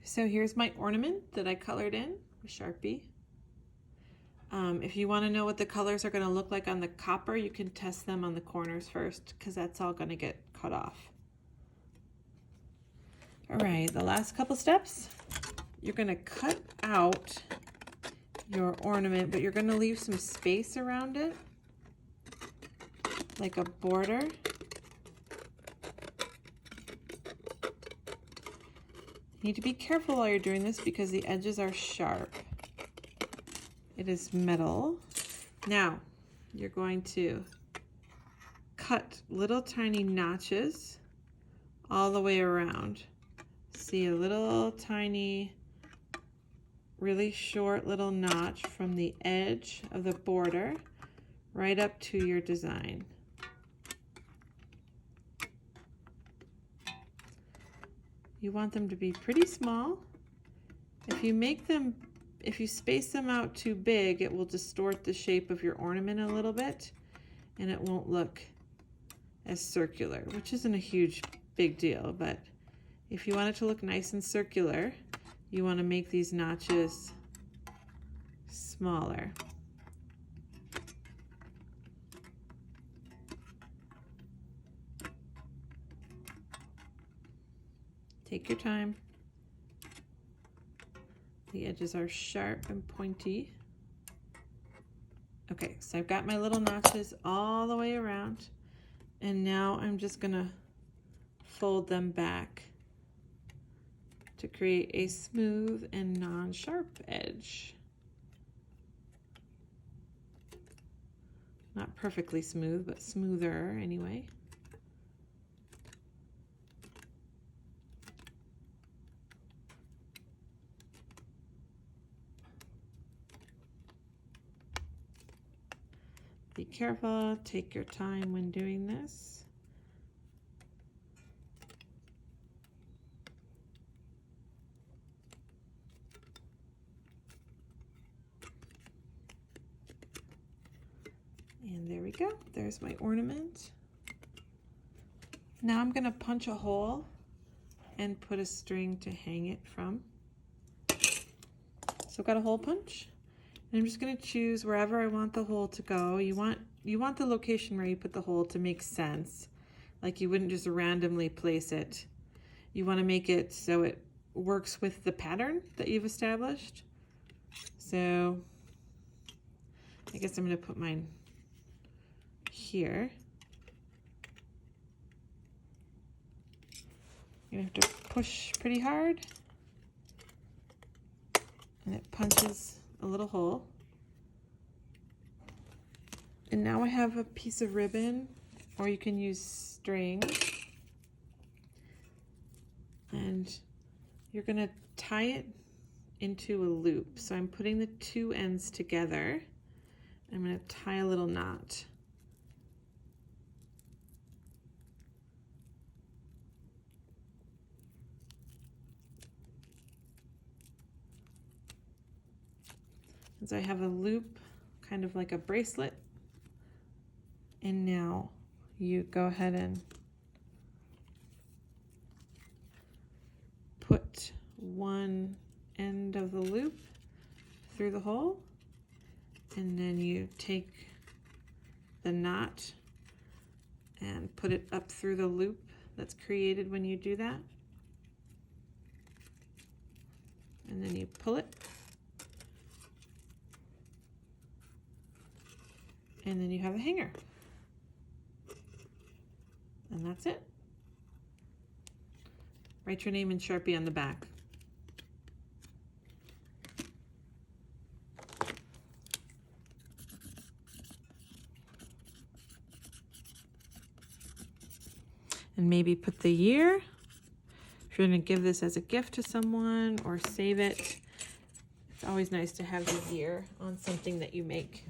So here's my ornament that I colored in with Sharpie. If you want to know what the colors are going to look like on the copper, you can test them on the corners first, because that's all going to get cut off. All right, the last couple steps, you're going to cut out your ornament, but you're going to leave some space around it, like a border. You need to be careful while you're doing this because the edges are sharp. It is metal. Now, you're going to cut little tiny notches all the way around. See a little tiny, really short little notch from the edge of the border right up to your design. You want them to be pretty small. If you space them out too big, it will distort the shape of your ornament a little bit and it won't look as circular, which isn't a big deal, but if you want it to look nice and circular, you want to make these notches smaller. Take your time. The edges are sharp and pointy. Okay, so I've got my little notches all the way around, and now I'm just gonna fold them back to create a smooth and non-sharp edge. Not perfectly smooth, but smoother anyway. Be careful, take your time when doing this. And there we go, there's my ornament. Now I'm gonna punch a hole and put a string to hang it from. So I've got a hole punch. And I'm just going to choose wherever I want the hole to go. You want the location where you put the hole to make sense. Like you wouldn't just randomly place it. You want to make it so it works with the pattern that you've established. So I guess I'm going to put mine here. You're going to have to push pretty hard. And it punches a little hole. And now I have a piece of ribbon, or you can use string. And you're gonna tie it into a loop. So I'm putting the two ends together. I'm gonna tie a little knot. So I have a loop, kind of like a bracelet. And now you go ahead and put one end of the loop through the hole, and then you take the knot and put it up through the loop that's created when you do that. And then you pull it. And then you have a hanger. And that's it. Write your name in Sharpie on the back. And maybe put the year. If you're going to give this as a gift to someone or save it, it's always nice to have the year on something that you make.